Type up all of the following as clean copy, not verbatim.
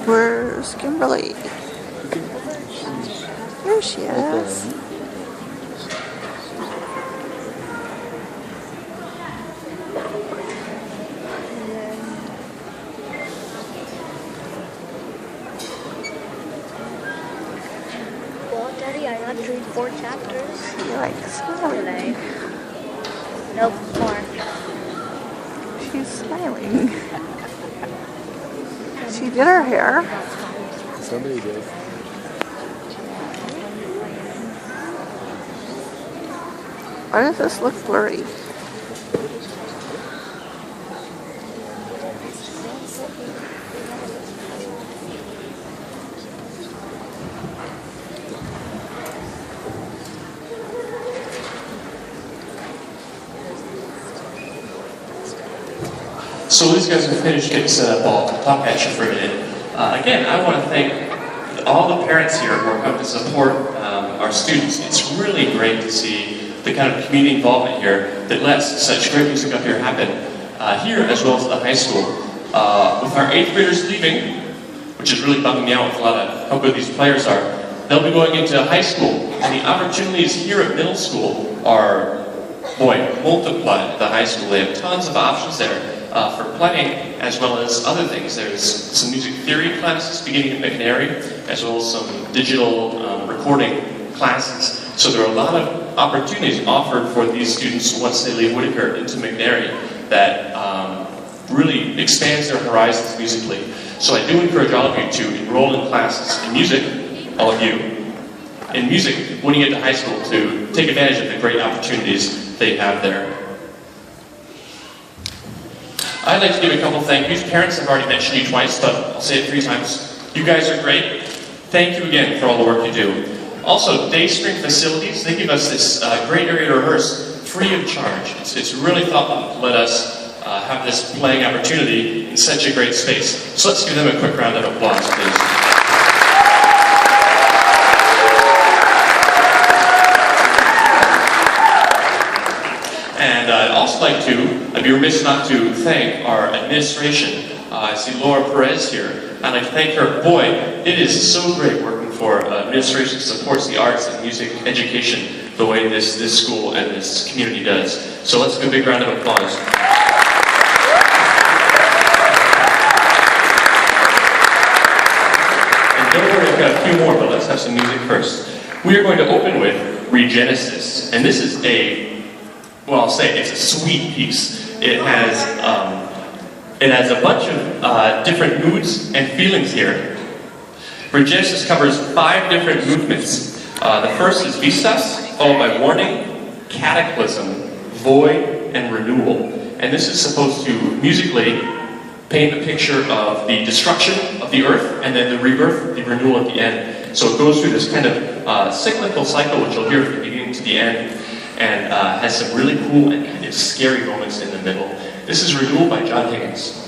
Where's Kimberly? Here she is. Well, Daddy, I got to read 4 chapters. She likes smiling. Nope, more. She's smiling. She did her hair. Somebody did. Why does this look blurry? So these guys are finished getting set up. I'll talk at you for a minute. Again, I want to thank all the parents here who are coming to support our students. It's really great to see the kind of community involvement here that lets such great music up here happen here as well as at the high school. With our 8th graders leaving, which is really bumming me out with a lot of how good these players are, they'll be going into high school. And the opportunities here at middle school are, boy, multiplied at the high school. They have tons of options there. For playing, as well as other things. There's some music theory classes beginning at McNary, as well as some digital recording classes. So there are a lot of opportunities offered for these students once they leave Whitaker into McNary that really expands their horizons musically. So I do encourage all of you to enroll in classes in music, all of you, in music when you get to high school to take advantage of the great opportunities they have there. I'd like to give a couple thank yous. Parents, I've already mentioned you twice, but I'll say it 3 times. You guys are great. Thank you again for all the work you do. Also, Day Spring Facilities, they give us this great area to rehearse free of charge. It's really thoughtful to let us have this playing opportunity in such a great space. So let's give them a quick round of applause, please. And I'd also like to, I'd be remiss not to thank our administration. I see Laura Perez here. I'd like to thank her. Boy, it is so great working for administration that supports the arts and music education the way this school and this community does. So let's give a big round of applause. And don't worry, I've got a few more, but let's have some music first. We are going to open with Regenesis. And this is well, I'll say it's a sweet piece. It has a bunch of different moods and feelings here. Regenesis covers 5 different movements. The first is Vistas, followed by Warning, Cataclysm, Void, and Renewal. And this is supposed to musically paint a picture of the destruction of the earth and then the rebirth, the renewal at the end. So it goes through this kind of cyclical cycle, which you'll hear from the beginning to the end. And has some really cool and kind of scary moments in the middle. This is Renewal by John Higgins.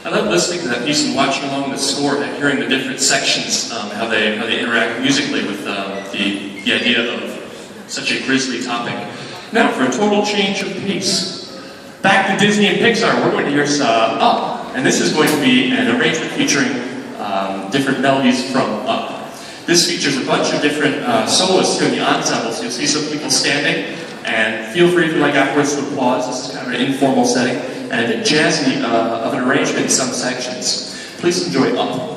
I love listening to that piece and watching along the score and hearing the different sections, how they interact musically with the idea of such a grisly topic. Now, for a total change of pace, back to Disney and Pixar, we're going to hear some Up, and this is going to be an arrangement featuring different melodies from Up. This features a bunch of different soloists here in the ensemble, so you'll see some people standing, and feel free if you like afterwards to applause. This is kind of an informal setting, and a bit jazzy of an arrangement in some sections. Please enjoy Up.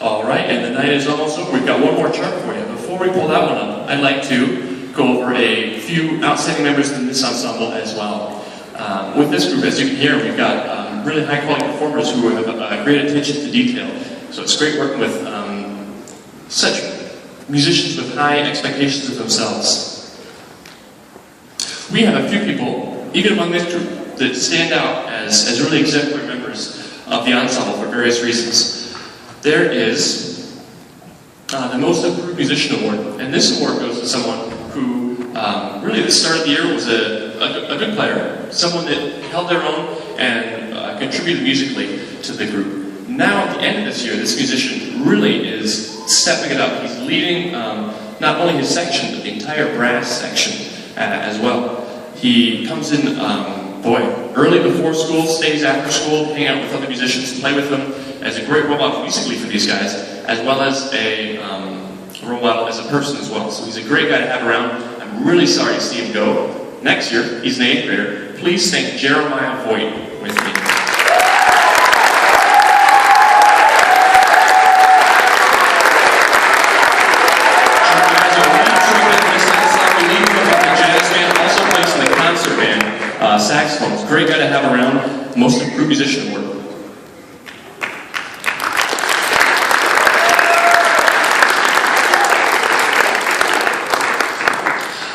All right, and the night is almost over. We've got one more chart for you. Before we pull that one up, I'd like to go over a few outstanding members in this ensemble as well. With this group, as you can hear, we've got really high-quality performers who have great attention to detail. So it's great working with such musicians with high expectations of themselves. We have a few people, even among this group, that stand out as really exemplary members of the ensemble for various reasons. There is the Most Improved Musician Award, and this award goes to someone who really at the start of the year was a good player, someone that held their own and contributed musically to the group. Now at the end of this year, this musician really is stepping it up. He's leading not only his section, but the entire brass section as well. He comes in, early before school, stays after school, hang out with other musicians, play with them, as a great role model musically for these guys, as well as a role model as a person as well. So he's a great guy to have around. I'm really sorry to see him go. Next year, he's an 8th grader. Please thank Jeremiah Voigt with me. Saxophones, great guy to have around. Most Improved Musician Award.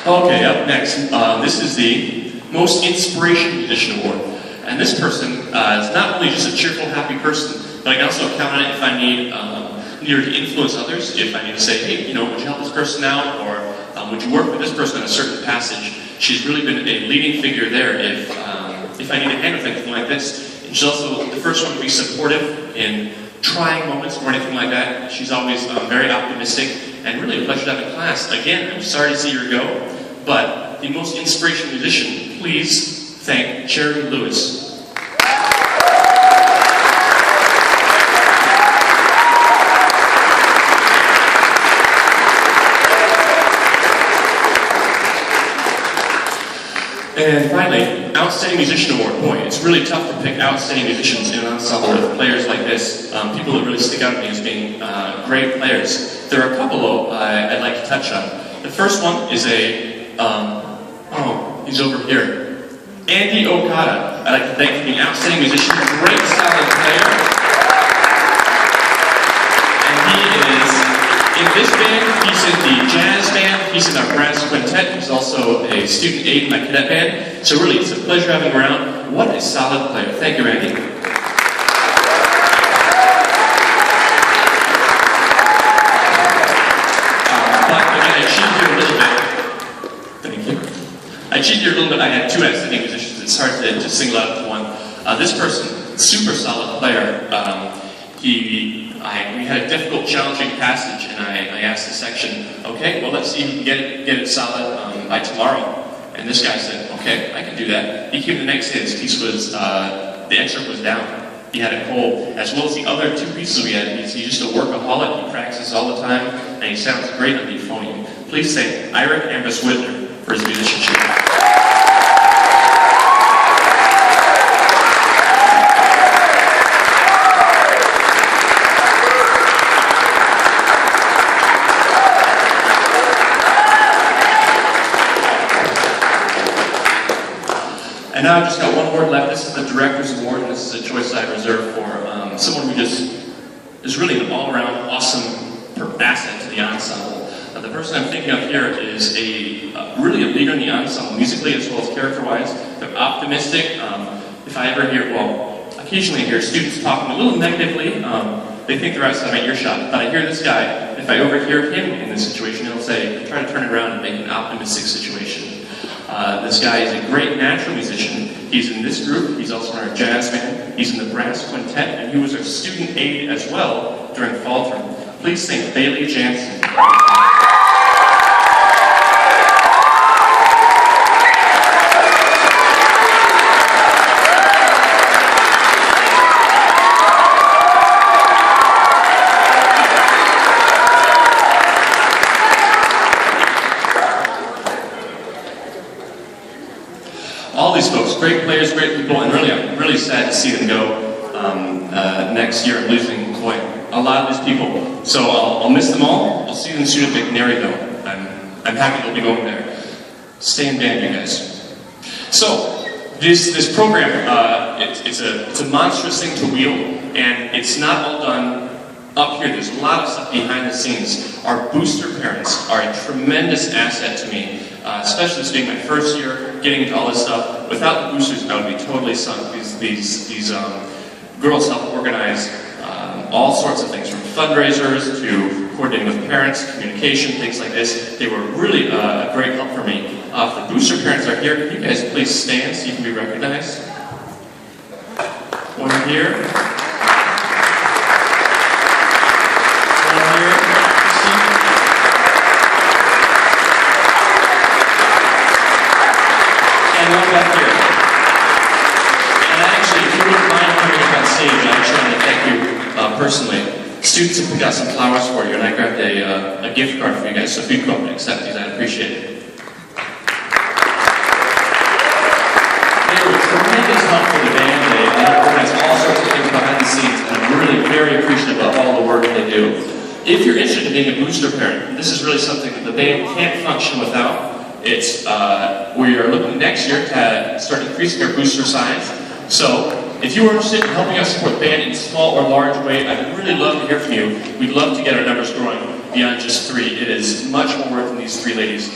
Okay, up next, this is the Most Inspirational Musician Award. And this person is not only just a cheerful, happy person, but I can also count on it if I need her to influence others, if I need to say, hey, would you help this person out, or would you work with this person on a certain passage. She's really been a leading figure there if I need to handle things like this. And she's also the first one to be supportive in trying moments or anything like that. She's always very optimistic and really a pleasure to have in class. Again, I'm sorry to see her go, but the Most Inspirational Musician, please thank Cherry Lewis. And finally, Outstanding Musician Award. Boy, it's really tough to pick outstanding musicians in an ensemble with players like this. People that really stick out to me as being great players. There are a couple, though, I'd like to touch on. The first one is he's over here. Andy Okada. I'd like to thank him, an outstanding musician, great solid player. And he is in this band, he's in the jazz band, he's in our brass quintet, he's also a student aide in my cadet band. So really, it's a pleasure having him around. What a solid player. Thank you, Andy. But again, I cheated here a little bit. Thank you. I cheated here a little bit. I had two outstanding musicians. It's hard to single out one. This person, super solid player. We had a difficult, challenging passage, and I asked the section, okay, well, let's see if we can get it solid by tomorrow. And this guy said, okay, I can do that. He came the next day, this piece was, the excerpt was down. He had a cold, as well as the other two pieces we had. He's just a workaholic, he practices all the time, and he sounds great on the euphonium. Please thank Ira Ambus Whitner for his musicianship. And now I've just got one award left. This is the Director's Award, and this is a choice I reserved for someone who just is really an all-around awesome asset to the ensemble. The person I'm thinking of here is really a leader in the ensemble, musically as well as character-wise. They're optimistic. If I ever hear, occasionally I hear students talking a little negatively. They think they're outside my earshot, but I hear this guy, if I overhear him in this situation, he'll say, try to turn it around and make an optimistic situation. This guy is a great natural musician. He's in this group, he's also in our jazz band, he's in the brass quintet, and he was our student aide as well during fall term. Please thank Bailey Jansen. All these folks, great players, great people, and really, I'm really sad to see them go next year. I'm losing Coy. a lot of these people. So I'll miss them all. I'll see them soon at McNary though. I'm happy they'll be going there. Stay in band, you guys. So this program, it's a monstrous thing to wield, and it's not all done up here. There's a lot of stuff behind the scenes. Our booster parents are a tremendous asset to me, especially this being my first year getting into all this stuff. Without the boosters, I would be totally sunk. These girls help organize all sorts of things, from fundraisers to coordinating with parents, communication, things like this. They were really a great help for me. If the booster parents are here, can you guys please stand so you can be recognized? One here. One here. And one back here. And actually, if you wouldn't mind coming up on stage, I actually want to thank you personally. Students have got some flowers for you, and I grabbed a gift card for you guys, so if you'd come up and accept these, I'd appreciate it. They were tremendous help for the band. They organize all sorts of things behind the scenes, and I'm really very appreciative of all the work they do. If you're interested in being a booster parent, this is really something that the band can't function without. It's we are looking next year to start increasing our booster size. So if you are interested in helping us support the band in a small or large way, I'd really love to hear from you. We'd love to get our numbers growing beyond just 3. It is much more work than these 3 ladies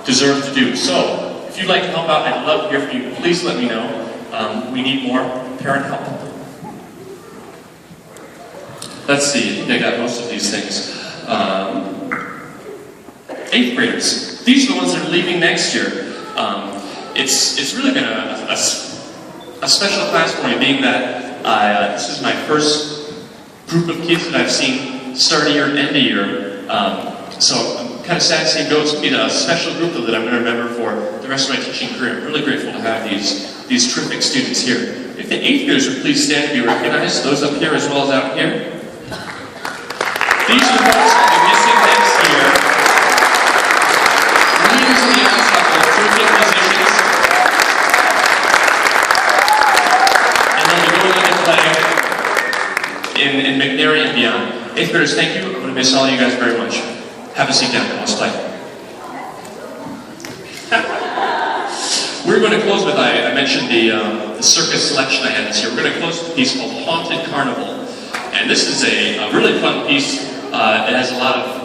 deserve to do. So if you'd like to help out, I'd love to hear from you. Please let me know. We need more parent help. Let's see, I think I got most of these things. 8th graders. These are the ones that are leaving next year. It's really been a special class for me, being that this is my first group of kids that I've seen start a year and end a year. So I'm kind of sad to say go. It's going to be a special group though, that I'm going to remember for the rest of my teaching career. I'm really grateful to have these terrific students here. If the 8th graders would please stand to be recognized, those up here as well as out here. These are the ones that will be missing next year. Leaders in the ensemble, terrific musicians. In McNary and beyond. 8th graders, thank you. I'm going to miss all you guys very much. Have a seat down. Let's play. We're going to close with, I mentioned the circus selection I had this year. We're going to close with a piece called Haunted Carnival. And this is a really fun piece. It has a lot of,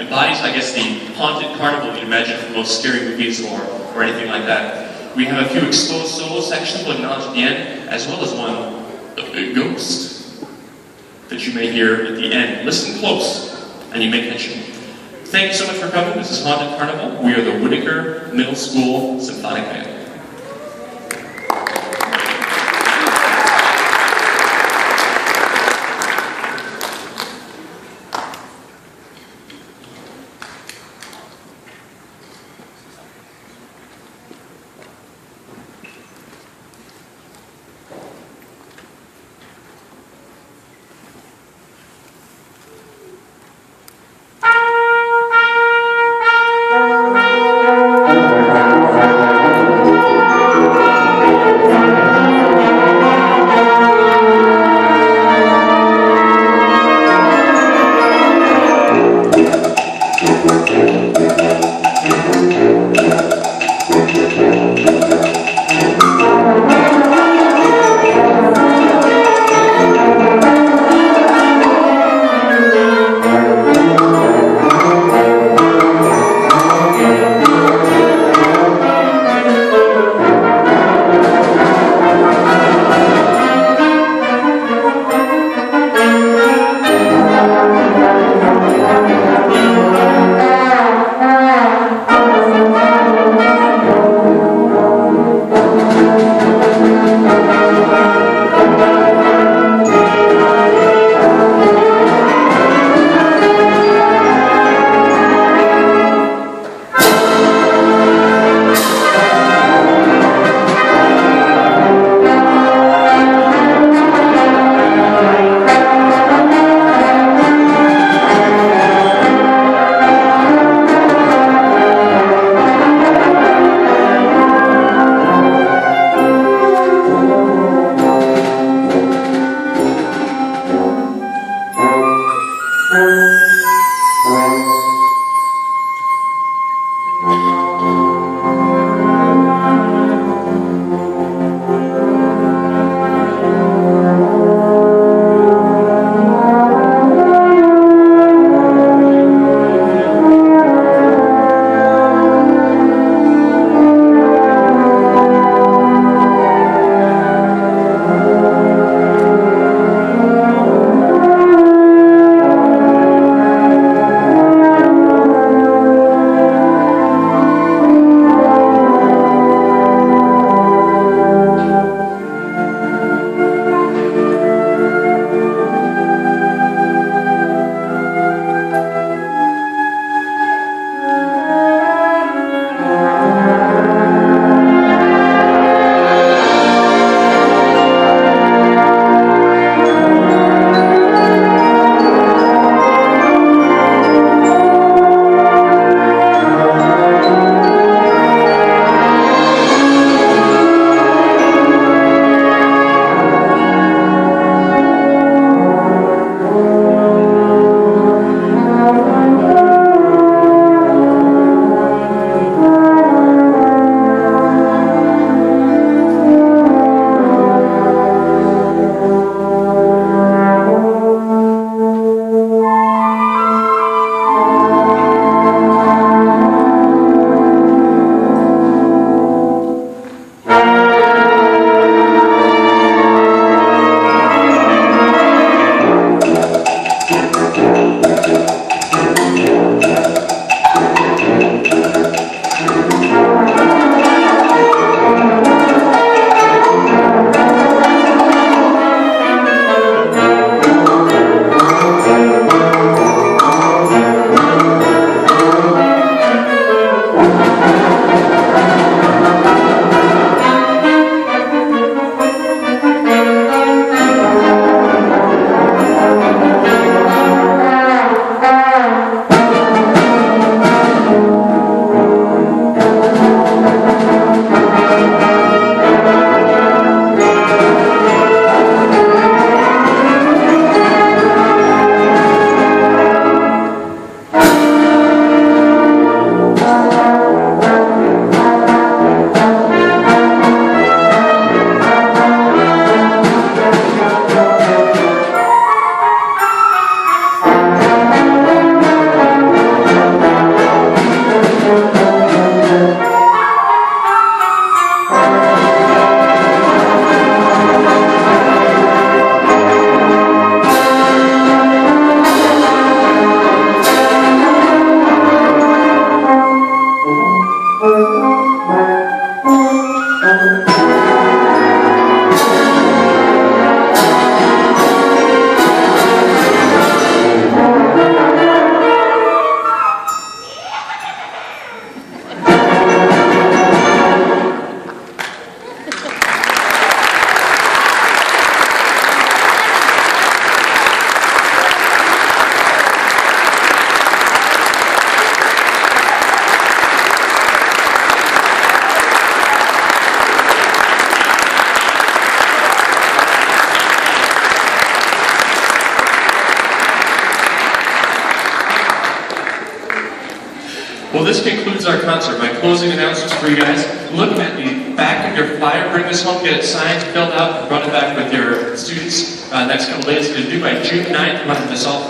embodies, I guess, the haunted carnival you'd imagine from most scary movies or anything like that. We have a few exposed solo sections we'll acknowledge at the end, as well as one a ghost that you may hear at the end. Listen close, and you may catch it. Thank you so much for coming. This is Haunted Carnival. We are the Whitaker Middle School Symphonic Band. Well, this concludes our concert. My closing announcements for you guys. Look at the back of your flyer. Bring this home, get it signed, filled out, and run it back with your students. Next couple days. It's going to do by June 9th. We'll have this all